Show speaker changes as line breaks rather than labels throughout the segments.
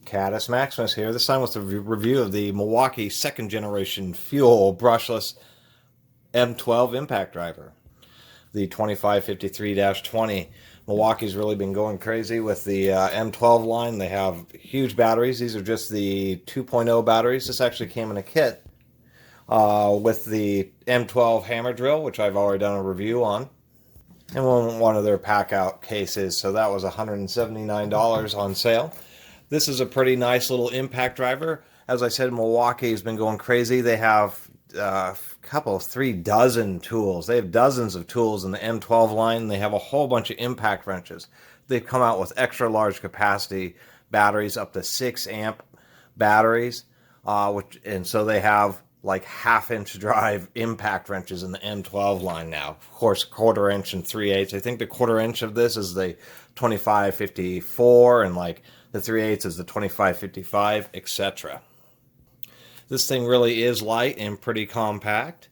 Caddis Maximus here, this time with a review of the Milwaukee second generation fuel brushless M12 impact driver. The 2553-20. Milwaukee's really been going crazy with the M12 line. They have huge batteries. These are just the 2.0 batteries. This actually came in a kit with the M12 hammer drill, which I've already done a review on, and one of their pack out cases. So that was $179 on sale. This is a pretty nice little impact driver. As I said, Milwaukee has been going crazy. They have a couple, 3 dozen tools. They have dozens of tools in the M12 line. They have a whole bunch of impact wrenches. They've come out with extra large capacity batteries, up to 6 amp batteries, and so they have like 1/2 inch drive impact wrenches in the M12 line now. Of course, 1/4 inch and 3/8. I think the 1/4 inch of this is the 2554, and like the 3/8 is the 2555, etc. This thing really is light and pretty compact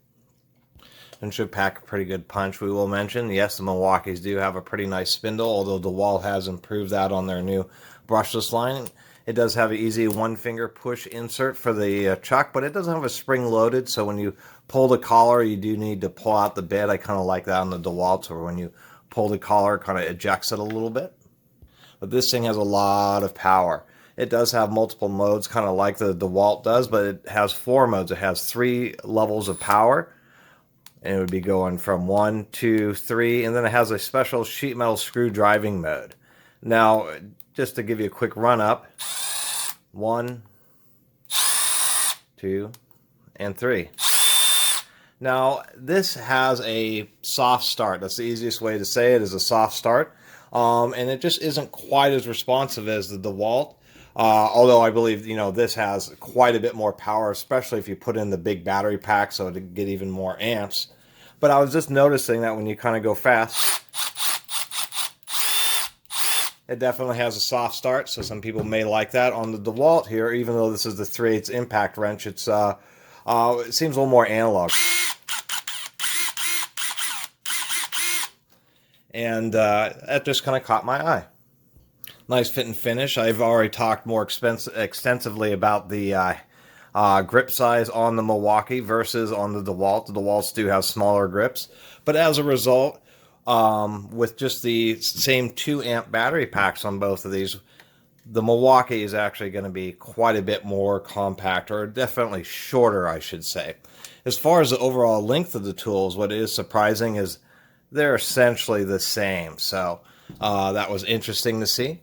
and should pack a pretty good punch. We will mention, yes, the Milwaukees do have a pretty nice spindle, although DeWalt has improved that on their new brushless line. It does have an easy 1-finger push insert for the chuck, but it doesn't have a spring loaded, so when you pull the collar, you do need to pull out the bit. I kind of like that on the DeWalt, or when you pull the collar, it kind of ejects it a little bit. But this thing has a lot of power. It does have multiple modes, kind of like the DeWalt does, but it has 4 modes. It has 3 levels of power, and it would be going from 1, 2, 3, and then it has a special sheet metal screw driving mode. Now, just to give you a quick run up, 1, 2, and 3. Now, this has a soft start. That's the easiest way to say it, is a soft start. And it just isn't quite as responsive as the DeWalt. Although I believe, this has quite a bit more power, especially if you put in the big battery pack, so to get even more amps. But I was just noticing that when you kind of go fast, it definitely has a soft start, so some people may like that. On the DeWalt here, even though this is the 3/8 impact wrench, it seems a little more analog. And that just kind of caught my eye. Nice fit and finish. I've already talked more extensively about the grip size on the Milwaukee versus on the DeWalt. The DeWalts do have smaller grips, but as a result, with just the same 2 amp battery packs on both of these, the Milwaukee is actually going to be quite a bit more compact, or definitely shorter, I should say. As far as the overall length of the tools, what is surprising is they're essentially the same. So that was interesting to see.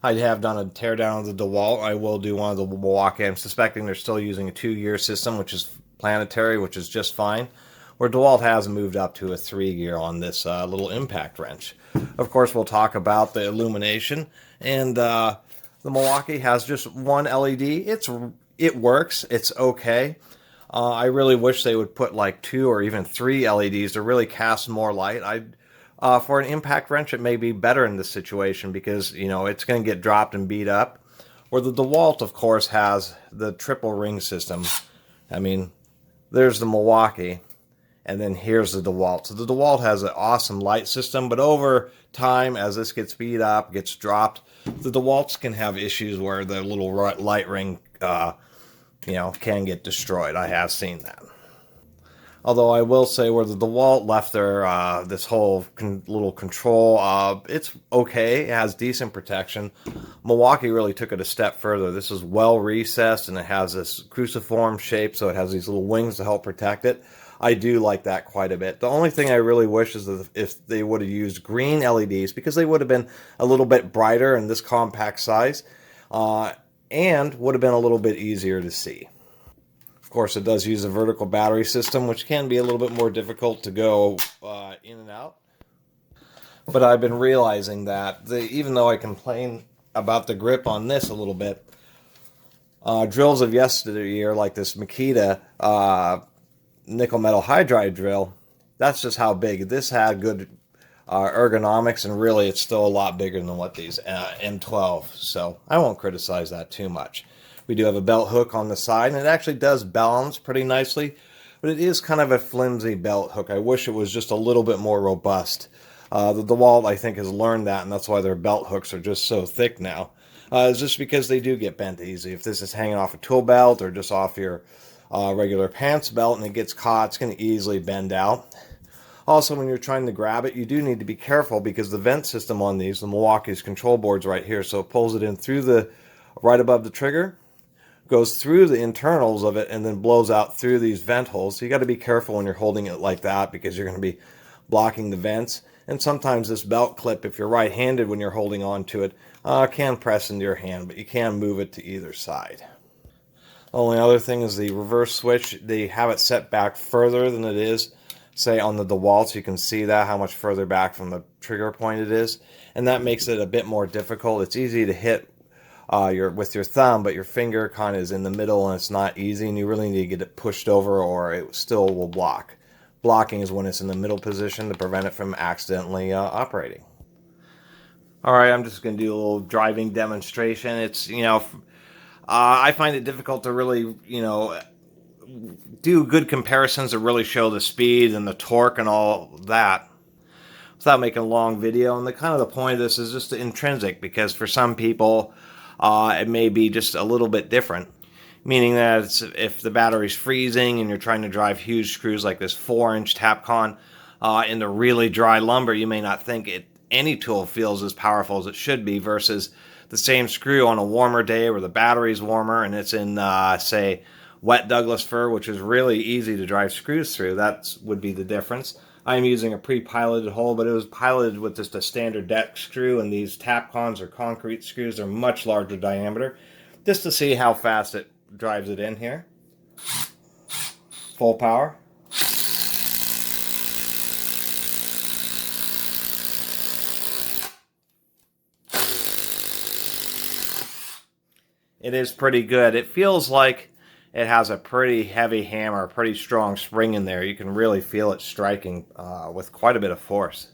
I have done a teardown of the DeWalt. I will do one of the Milwaukee. I'm suspecting they're still using a 2-year system, which is planetary, which is just fine. Where DeWalt has moved up to a 3-year on this little impact wrench. Of course, we'll talk about the Illumination. And the Milwaukee has just 1 LED. It works. It's okay. I really wish they would put like 2 or even 3 LEDs to really cast more light. For an impact wrench, it may be better in this situation because, it's going to get dropped and beat up. Where the DeWalt, of course, has the triple ring system. I mean, there's the Milwaukee, and then here's the DeWalt. So the DeWalt has an awesome light system, but over time, as this gets beat up, gets dropped, the DeWalts can have issues where the little light ring, can get destroyed. I have seen that. Although I will say, where the DeWalt left their this whole little control, it's okay. It has decent protection. Milwaukee really took it a step further. This is well recessed, and it has this cruciform shape, so it has these little wings to help protect it. I do like that quite a bit. The only thing I really wish is that if they would have used green LEDs, because they would have been a little bit brighter in this compact size, and would have been a little bit easier to see. Of course, it does use a vertical battery system, which can be a little bit more difficult to go in and out. But I've been realizing that even though I complain about the grip on this a little bit, drills of yesteryear, like this Makita nickel metal hydride drill, that's just how big. This had good ergonomics, and really it's still a lot bigger than what these M12, so I won't criticize that too much. We do have a belt hook on the side, and it actually does balance pretty nicely, but it is kind of a flimsy belt hook. I wish it was just a little bit more robust. The DeWalt, I think, has learned that, and that's why their belt hooks are just so thick now. Is just because they do get bent easy. If this is hanging off a tool belt or just off your regular pants belt and it gets caught, it's going to easily bend out. Also, when you're trying to grab it, you do need to be careful because the vent system on these, the Milwaukee's control board's right here, so it pulls it in through the, right above the trigger, goes through the internals of it, and then blows out through these vent holes. So you got to be careful when you're holding it like that because you're going to be blocking the vents. And sometimes this belt clip, if you're right-handed when you're holding on to it, can press into your hand, but you can move it to either side. The only other thing is the reverse switch. They have it set back further than it is, say, on the DeWalt. You can see that, how much further back from the trigger point it is. And that makes it a bit more difficult. It's easy to hit with your thumb, but your finger kind of is in the middle and it's not easy, and you really need to get it pushed over or it still will block. Blocking is when it's in the middle position to prevent it from accidentally operating. Alright, I'm just going to do a little driving demonstration. It's, I find it difficult to really, do good comparisons to really show the speed and the torque and all that without making a long video. And the point of this is just intrinsic, because for some people it may be just a little bit different. Meaning that if the battery's freezing and you're trying to drive huge screws like this 4-inch Tapcon into really dry lumber, you may not think any tool feels as powerful as it should be, versus the same screw on a warmer day where the battery's warmer and it's in, say, wet Douglas fir, which is really easy to drive screws through. That would be the difference. I'm using a pre-piloted hole, but it was piloted with just a standard deck screw, and these Tapcons or concrete screws are much larger diameter, just to see how fast it drives it in here. Full power. It is pretty good. It feels like it has a pretty heavy hammer, a pretty strong spring in there. You can really feel it striking with quite a bit of force.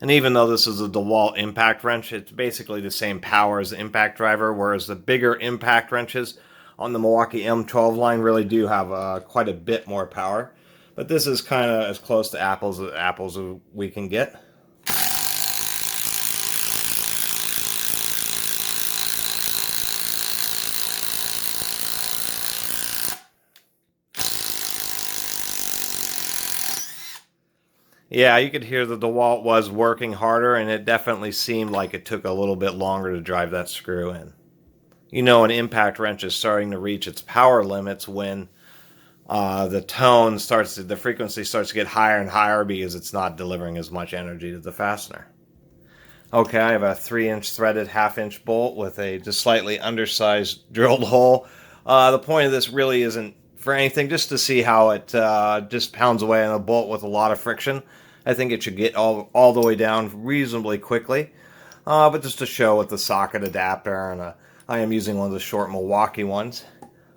And even though this is a DeWalt impact wrench, it's basically the same power as the impact driver, whereas the bigger impact wrenches on the Milwaukee M12 line really do have quite a bit more power. But this is kind of as close to apples as we can get. Yeah, you could hear the DeWalt was working harder, and it definitely seemed like it took a little bit longer to drive that screw in. An impact wrench is starting to reach its power limits when the frequency starts to get higher and higher because it's not delivering as much energy to the fastener. Okay, I have a 3-inch threaded 1/2-inch bolt with a just slightly undersized drilled hole. The point of this really isn't for anything, just to see how it just pounds away on a bolt with a lot of friction. I think it should get all the way down reasonably quickly, but just to show with the socket adapter, and I am using one of the short Milwaukee ones.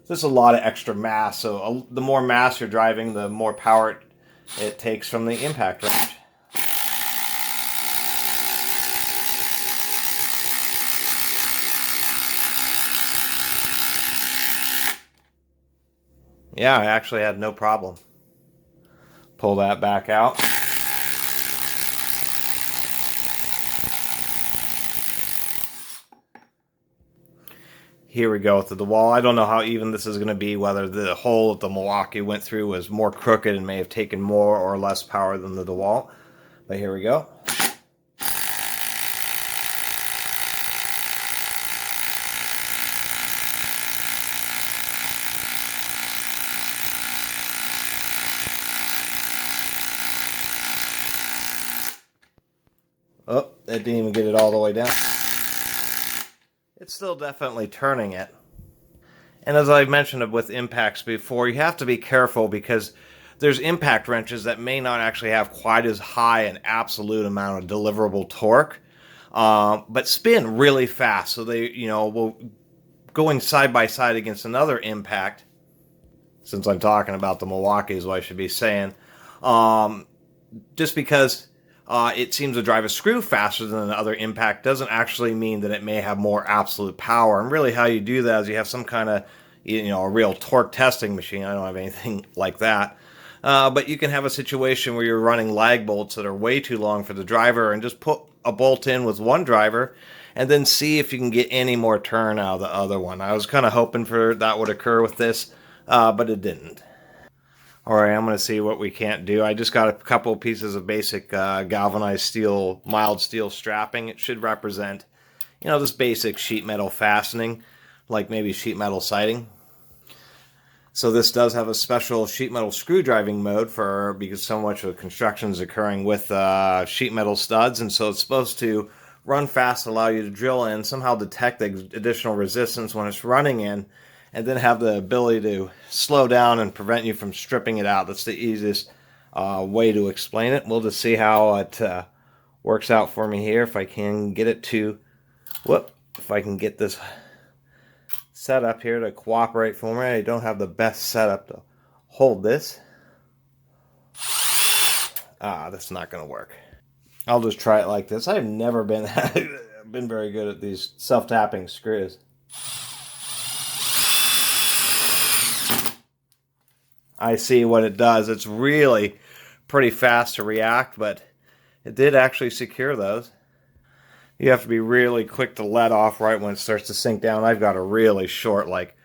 There's a lot of extra mass, so the more mass you're driving, the more power it takes from the impact wrench. Yeah, I actually had no problem. Pull that back out. Here we go with the DeWalt. I don't know how even this is going to be, whether the hole that the Milwaukee went through was more crooked and may have taken more or less power than the DeWalt. But here we go. Oh, that didn't even get it all the way down. It's still definitely turning it. And as I mentioned with impacts before, you have to be careful because there's impact wrenches that may not actually have quite as high an absolute amount of deliverable torque, but spin really fast. So they, will going side by side against another impact. Since I'm talking about the Milwaukee is what I should be saying. Just because it seems to drive a screw faster than the other impact doesn't actually mean that it may have more absolute power. And really how you do that is you have some kind of, a real torque testing machine. I don't have anything like that. But you can have a situation where you're running lag bolts that are way too long for the driver and just put a bolt in with one driver and then see if you can get any more turn out of the other one. I was kind of hoping for that would occur with this, but it didn't. Alright, I'm going to see what we can't do. I just got a couple pieces of basic galvanized steel, mild steel strapping. It should represent, you know, this basic sheet metal fastening, like maybe sheet metal siding. So this does have a special sheet metal screw driving mode because so much of the construction is occurring with sheet metal studs, and so it's supposed to run fast, allow you to drill in, somehow detect the additional resistance when it's running in, and then have the ability to slow down and prevent you from stripping it out. That's the easiest way to explain it. We'll just see how it works out for me here. If I can get it to, if I can get this setup here to cooperate for me. I don't have the best setup to hold this. That's not going to work. I'll just try it like this. I've never been very good at these self-tapping screws. I see what it does. It's really pretty fast to react, but it did actually secure those. You have to be really quick to let off right when it starts to sink down. I've got a really short, like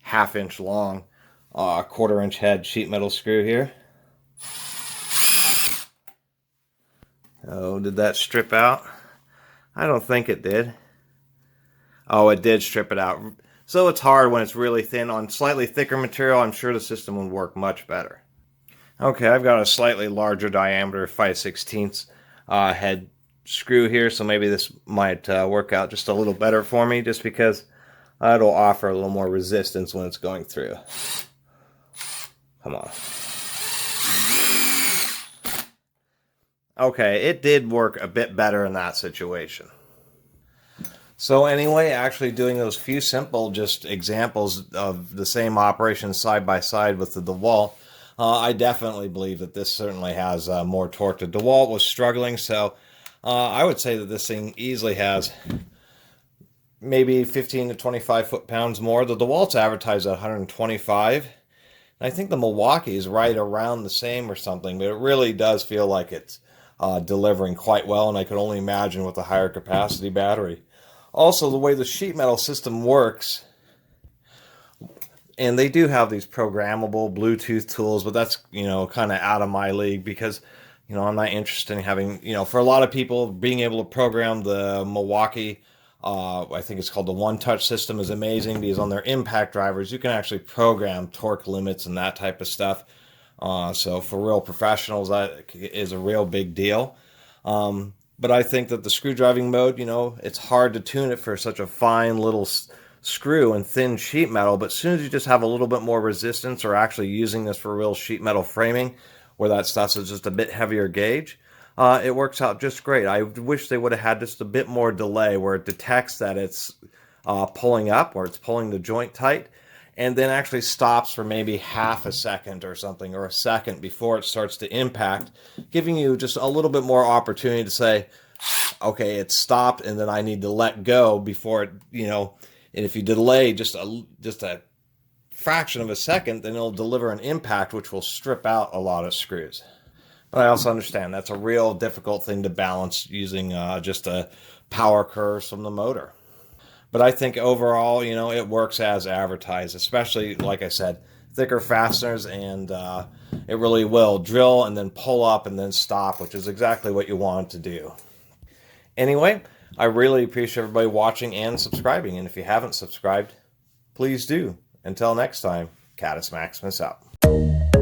half-inch long, quarter-inch head sheet metal screw here. Oh, did that strip out? I don't think it did. Oh, it did strip it out. So it's hard when it's really thin. On slightly thicker material, I'm sure the system would work much better. Okay, I've got a slightly larger diameter 5/16 head screw here, so maybe this might work out just a little better for me, just because it'll offer a little more resistance when it's going through. Come on. Okay, it did work a bit better in that situation. So anyway, actually doing those few simple just examples of the same operation side by side with the DeWalt, I definitely believe that this certainly has more torque. The DeWalt was struggling, so I would say that this thing easily has maybe 15 to 25 foot-pounds more. The DeWalt's advertised at 125. And I think the Milwaukee is right around the same or something, but it really does feel like it's delivering quite well, and I could only imagine with a higher capacity battery. Also, the way the sheet metal system works, and they do have these programmable Bluetooth tools, but that's, you know, kind of out of my league because, you know, I'm not interested in having, you know, for a lot of people, being able to program the Milwaukee, I think it's called the One Touch system, is amazing because on their impact drivers, you can actually program torque limits and that type of stuff. So for real professionals, that is a real big deal. But I think that the screw driving mode, you know, it's hard to tune it for such a fine little screw and thin sheet metal, but as soon as you just have a little bit more resistance or actually using this for real sheet metal framing, where that stuff is just a bit heavier gauge, it works out just great. I wish they would have had just a bit more delay where it detects that it's pulling up, or it's pulling the joint tight, and then actually stops for maybe half a second or something, or a second before it starts to impact, giving you just a little bit more opportunity to say, okay, it's stopped, and then I need to let go before it, you know, and if you delay just a fraction of a second, then it'll deliver an impact which will strip out a lot of screws. But I also understand that's a real difficult thing to balance using just a power curves from the motor. But I think overall, you know, it works as advertised, especially, like I said, thicker fasteners, and it really will drill and then pull up and then stop, which is exactly what you want it to do. Anyway, I really appreciate everybody watching and subscribing, and if you haven't subscribed, please do. Until next time, Catus Maximus out.